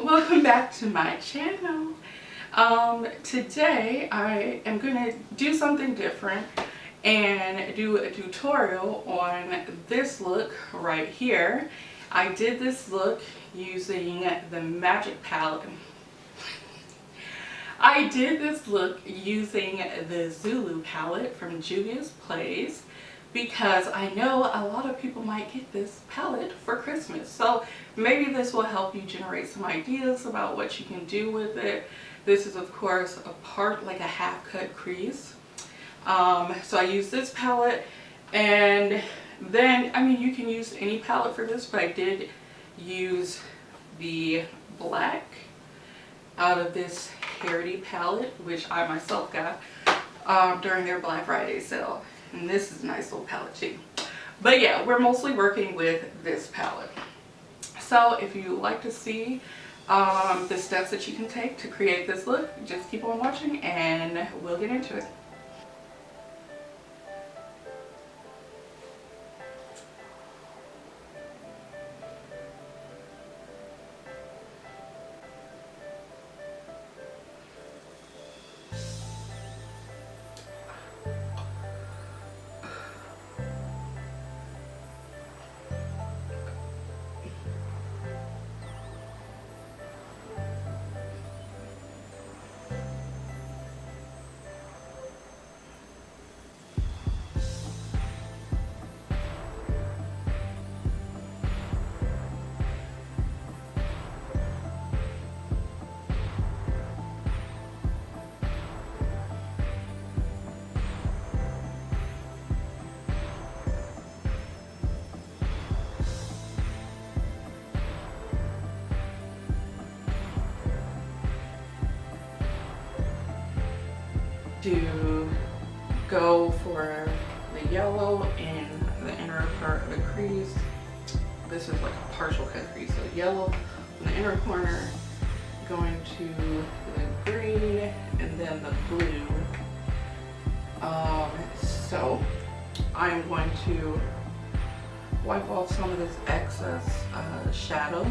welcome back to my channel. Today I am going to do something different and do a tutorial on this look right here. I did this look using the Magic palette. I did this look using the Zulu palette from Juvia's Plays because I know a lot of people might get this palette for Christmas. So maybe this will help you generate some ideas about what you can do with it. This is of course like a half cut crease. So I use this palette, and then you can use any palette for this, but I did use the black out of this Heritage palette, which I myself got during their Black Friday sale. And this is a nice little palette too. But yeah, we're mostly working with this palette. So if you like to see the steps that you can take to create this look, just keep on watching and we'll get into it. To go for the yellow in the inner part of the crease. This is like a partial cut crease, so yellow in the inner corner, going to the green and then the blue. So I'm going to wipe off some of this excess shadow.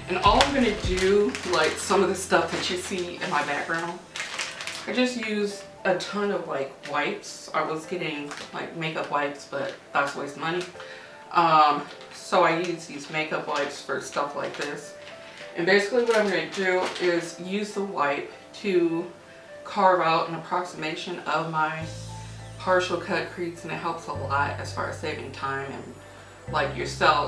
And all I'm going to do, like some of the stuff that you see in my background, I just use a ton of like wipes. I was getting like makeup wipes, but that's a waste of money. So I use these makeup wipes for stuff like this. And basically what I'm going to do is use the wipe to carve out an approximation of my partial cut crease, and it helps a lot as far as saving time and like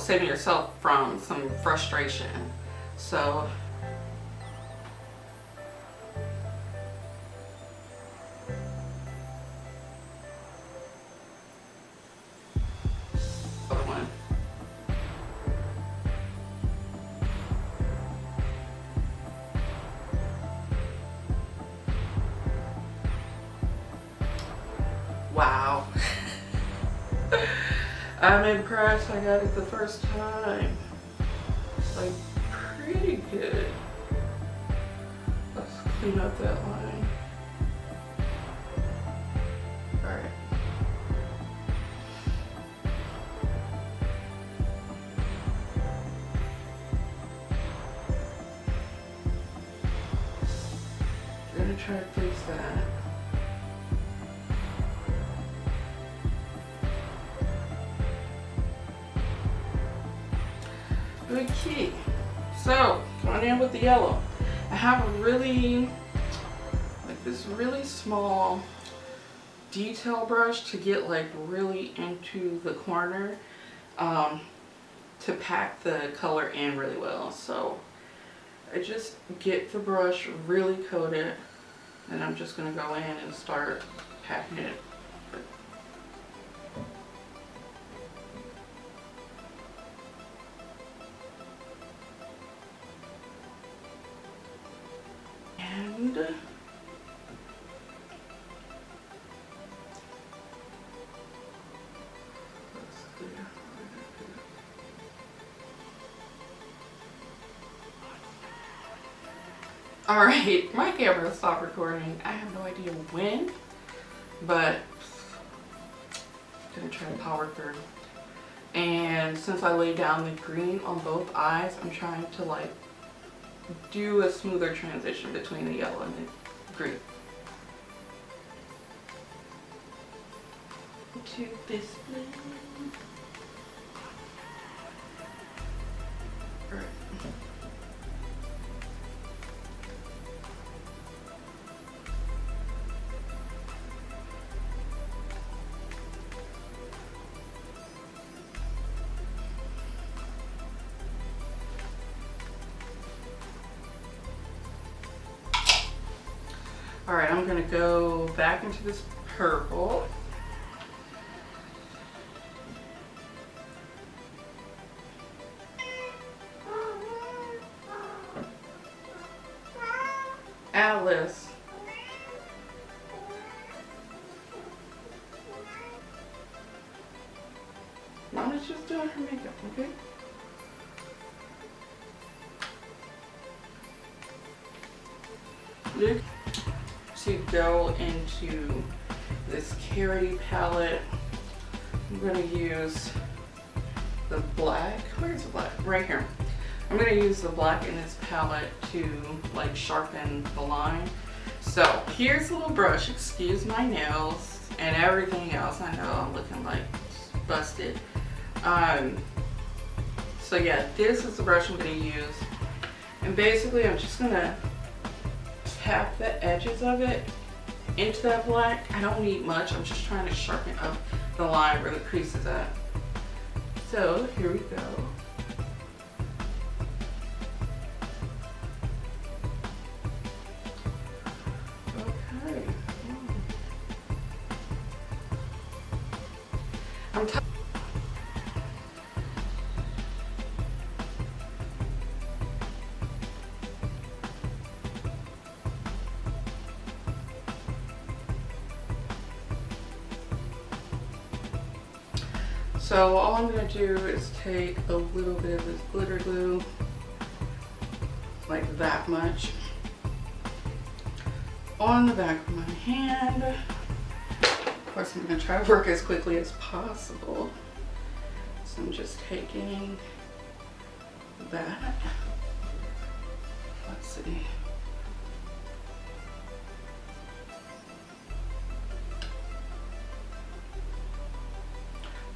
saving yourself from some frustration. So wow. I'm impressed. I got it the first time. Like pretty good. Let's clean up that line. Alright. I'm gonna try to place that. Okay, so going in with the yellow. I have a really, like this really small detail brush to get like really into the corner to pack the color in really well. So I just get the brush really coated, and I'm just going to go in and start packing it. Alright, my camera stopped recording. I have no idea when, but I'm gonna try to power through. And since I laid down the green on both eyes, I'm trying to like do a smoother transition between the yellow and the green. To this blue. Alright. Alright, I'm going to go back into this purple. Alice. Mama's just doing her makeup, okay? Look. To go into this Carry palette, I'm going to use the black. Where's the black? Right here. I'm going to use the black in this palette to like sharpen the line. So here's a little brush. Excuse my nails and everything else. I know I'm looking like busted. So yeah, this is the brush I'm going to use. And basically I'm just going to tap the edges of it into that black. I don't need much. I'm just trying to sharpen up the line where the crease is at. So here we go. Okay. I'm So all I'm going to do is take a little bit of this glitter glue, like that much, on the back of my hand. Of course, I'm going to try to work as quickly as possible. So I'm just taking that. Let's see.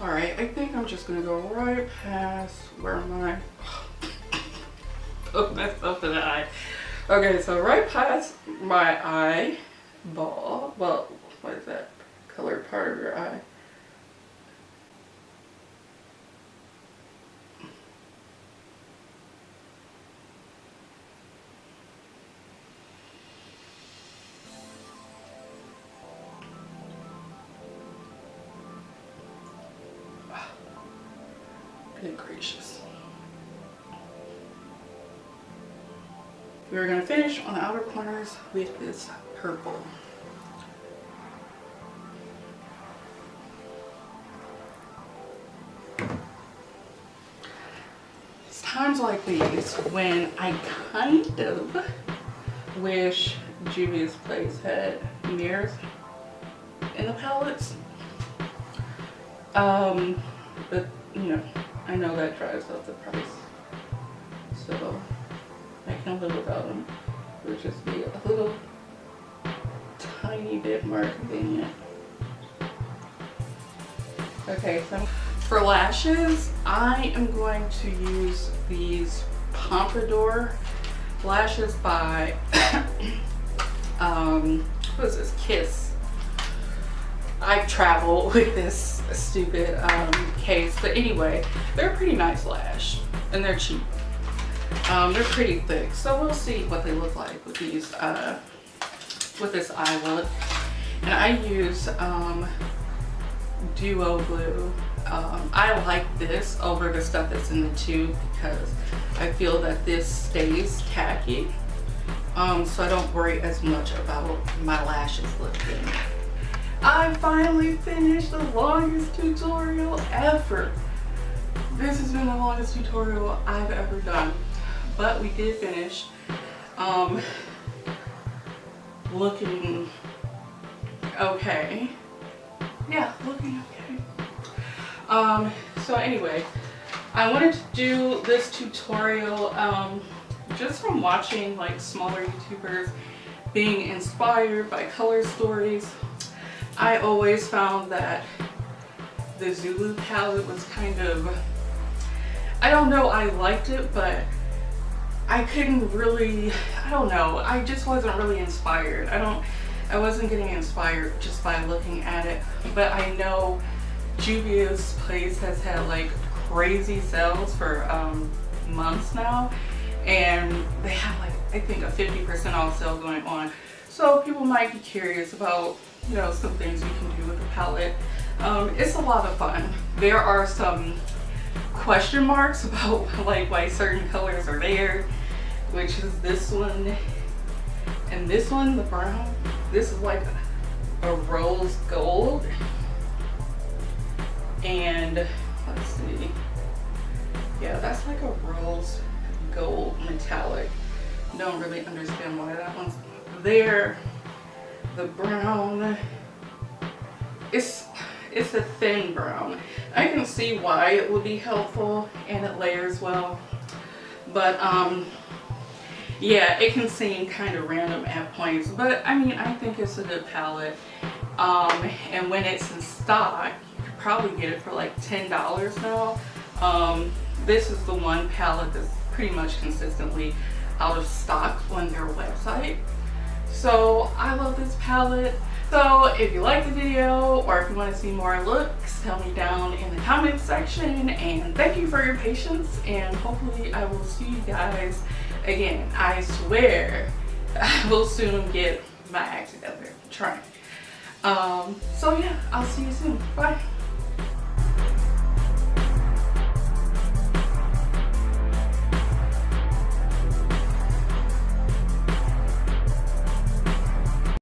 Alright, I think I'm just going to go right past where my... oh, messed up in the eye. Okay, so right past my eyeball. Well, what is that colored part of your eye? Good gracious. We're going to finish on the outer corners with this purple. It's times like these when I kind of wish Juvia's Place had mirrors in the palettes. But you know, I know that drives up the price, so I can live without them. It would just be a little tiny bit more convenient. Okay, so for lashes, I am going to use these Pompadour lashes by what is this? Kiss. I travel with this stupid case, but anyway, they're a pretty nice lash and they're cheap. They're pretty thick, so we'll see what they look like with these with this eye look. And I use Duo glue. I like this over the stuff that's in the tube because I feel that this stays tacky, so I don't worry as much about my lashes lifting. I finally finished the longest tutorial ever. This has been the longest tutorial I've ever done, but we did finish. Looking okay. Yeah, looking okay. So anyway, I wanted to do this tutorial just from watching like smaller YouTubers being inspired by color stories. I always found that the Zulu palette was kind of, I don't know, I liked it, but I couldn't really, I don't know, I just wasn't really inspired. I wasn't getting inspired just by looking at it, but I know Juvia's place has had like crazy sales for months now, and they have like, I think a 50% off sale going on. So people might be curious about, you know, some things you can do with the palette. It's a lot of fun. There are some question marks about like why certain colors are there, which is this one and this one, the brown. This is like a rose gold, and let's see, yeah, that's like a rose gold metallic. Don't really understand why that one's there. The brown, it's a thin brown. I can see why it would be helpful and it layers well, but yeah, it can seem kind of random at points, but I mean, I think it's a good palette. And when it's in stock, you could probably get it for like $10 now. This is the one palette that's pretty much consistently out of stock on their website. So I love this palette. So if you like the video, or if you want to see more looks, tell me down in the comment section. And thank you for your patience, and hopefully I will see you guys again. I swear I will soon get my act together. I'm trying. So yeah, I'll see you soon. Bye.